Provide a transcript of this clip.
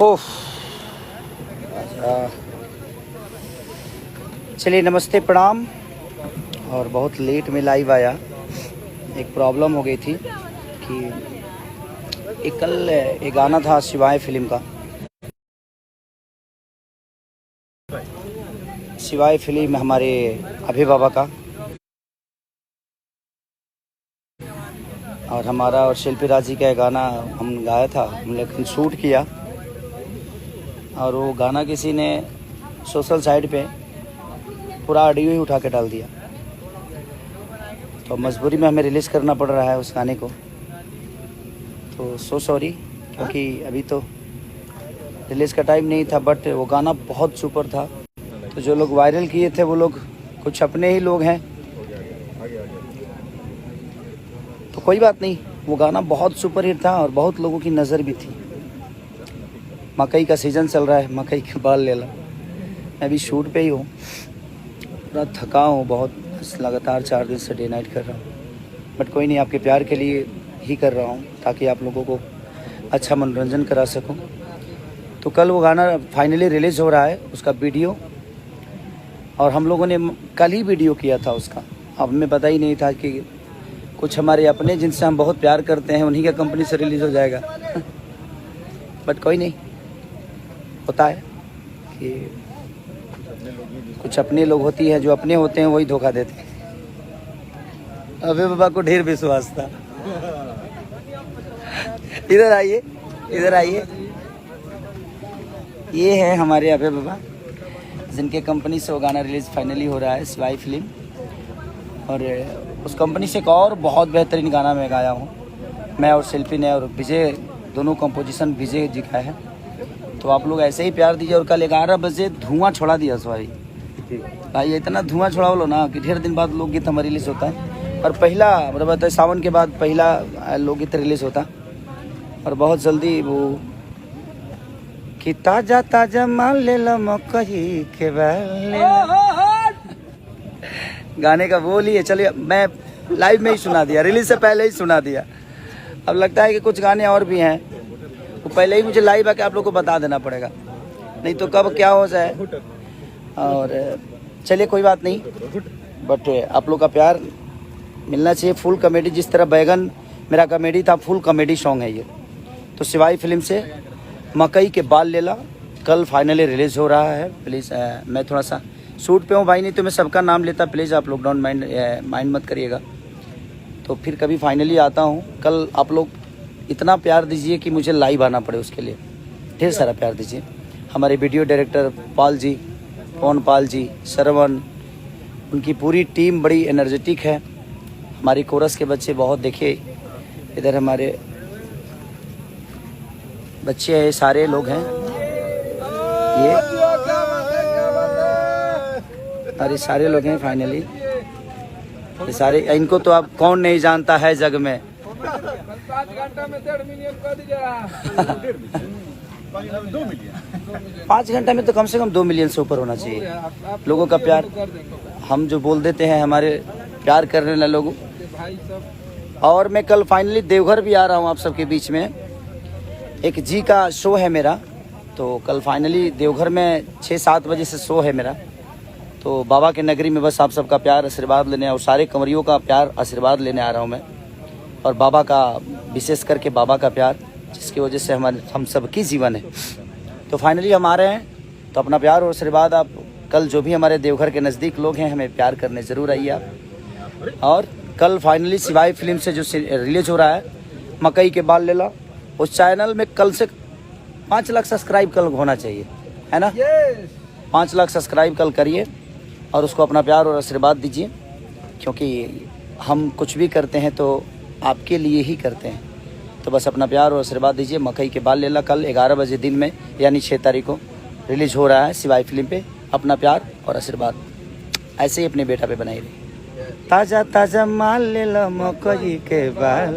ओह अच्छा, चलिए नमस्ते प्रणाम। और बहुत लेट में लाइव आया, एक प्रॉब्लम हो गई थी कि एक गाना था शिवाय फिल्म का। शिवाय फिल्म हमारे अभय बाबा का और हमारा और शिल्पी राज जी का गाना हम गाया था, हम लेकिन शूट किया और वो गाना किसी ने सोशल साइट पे पूरा ऑडियो ही उठा के डाल दिया, तो मजबूरी में हमें रिलीज़ करना पड़ रहा है उस गाने को। तो सो सॉरी, क्योंकि अभी तो रिलीज़ का टाइम नहीं था, बट वो गाना बहुत सुपर था। तो जो लोग वायरल किए थे वो लोग कुछ अपने ही लोग हैं, तो कोई बात नहीं। वो गाना बहुत सुपर हिट था और बहुत लोगों की नज़र भी थी। मकई का सीज़न चल रहा है, मकई के बाल ले ला। मैं अभी शूट पे ही हूँ, पूरा थका हूँ बहुत, लगातार 4 दिन से डे नाइट कर रहा हूँ, बट कोई नहीं, आपके प्यार के लिए ही कर रहा हूँ ताकि आप लोगों को अच्छा मनोरंजन करा सकूँ। तो कल वो गाना फाइनली रिलीज़ हो रहा है, उसका वीडियो, और हम लोगों ने कल ही वीडियो किया था उसका। अब हमें पता ही नहीं था कि कुछ हमारे अपने जिनसे हम बहुत प्यार करते हैं उन्हीं का कंपनी से रिलीज़ हो जाएगा बट कोई नहीं, होता है कि कुछ अपने लोग होती है, जो अपने होते हैं वही धोखा देते हैं। अबे बाबा को ढेर विश्वास था। इधर आइए, इधर आइए। ये है हमारे अबे बाबा, जिनके कंपनी से वो गाना रिलीज़ फाइनली हो रहा है, शिवाय फिल्म। और उस कंपनी से एक और बहुत बेहतरीन गाना मैं गाया हूँ, मैं और शिल्पी ने, और विजय, दोनों कंपोजिशन विजय जी का है। तो आप लोग ऐसे ही प्यार दीजिए। और कल 11 बजे धुआं छोड़ा दिया सॉरी भाई, इतना धुआं छोड़ा बोलो ना कि ढेर दिन बाद लोकगीत हमारा रिलीज़ होता है, और पहला मतलब सावन के बाद पहला लोकगीत रिलीज़ होता, और बहुत जल्दी वो कि ताजा ताजा मान ले लो मकई के गाने का बोल ही है। चलिए, मैं लाइव में ही सुना दिया, रिलीज से पहले ही सुना दिया। अब लगता है कि कुछ गाने और भी हैं, वो पहले ही मुझे लाइव आके आप लोग को बता देना पड़ेगा, नहीं तो कब क्या हो जाए। और चलिए कोई बात नहीं, बट आप लोग का प्यार मिलना चाहिए। फुल कॉमेडी, जिस तरह बैगन मेरा कॉमेडी था, फुल कॉमेडी सॉन्ग है ये। तो शिवाय फिल्म से मकई के बाल लेला कल फाइनली रिलीज़ हो रहा है। प्लीज़ मैं थोड़ा सा शूट पे हूँ भाई, नहीं तो मैं सबका नाम लेता, प्लीज़ आप लोग डोंट माइंड मत करिएगा। तो फिर कभी फाइनली आता हूँ। कल आप लोग इतना प्यार दीजिए कि मुझे लाइव आना पड़े, उसके लिए ढेर सारा प्यार दीजिए। हमारे वीडियो डायरेक्टर पाल जी, पवन पाल जी, श्रवण, उनकी पूरी टीम बड़ी एनर्जेटिक है। हमारी कोरस के बच्चे बहुत, देखिए इधर हमारे बच्चे हैं, सारे लोग हैं, ये अरे सारे लोग हैं फाइनली, ये सारे, इनको तो अब कौन नहीं जानता है जग में। 5 घंटा में 1.5 मिलियन कर दीजिएगा। 5 घंटा में तो कम से कम 2 मिलियन से ऊपर होना चाहिए लोगों का प्यार। हम जो बोल देते हैं, हमारे प्यार करने वाले लोगों। और मैं कल फाइनली देवघर भी आ रहा हूँ आप सबके बीच में, एक जी का शो है मेरा। तो कल फाइनली देवघर में 6-7 बजे से शो है मेरा। तो बाबा के नगरी में बस आप सबका प्यार आशीर्वाद लेने, और सारे कंवरियों का प्यार आशीर्वाद लेने आ रहा हूँ मैं, और बाबा का, विशेष करके बाबा का प्यार, जिसकी वजह से हम सबकी जीवन है। तो फाइनली हम आ रहे हैं, तो अपना प्यार और आशीर्वाद आप, कल जो भी हमारे देवघर के नज़दीक लोग हैं, हमें प्यार करने ज़रूर आइए आप। और कल फाइनली शिवाय फिल्म से जो रिलीज हो रहा है, मकई के बाल लेला, उस चैनल में कल से 5 लाख सब्सक्राइब कल होना चाहिए, है ना? 5 लाख सब्सक्राइब कल करिए और उसको अपना प्यार और आशीर्वाद दीजिए, क्योंकि हम कुछ भी करते हैं तो आपके लिए ही करते हैं। तो बस अपना प्यार और आशीर्वाद दीजिए। मकई के बाल लेला कल 11 बजे दिन में, यानी 6 तारीख को रिलीज़ हो रहा है शिवाय फिल्म पे। अपना प्यार और आशीर्वाद ऐसे ही अपने बेटा पे बनाई रही। ताज़ा ताज़ा माल ले लो मकई के बाल।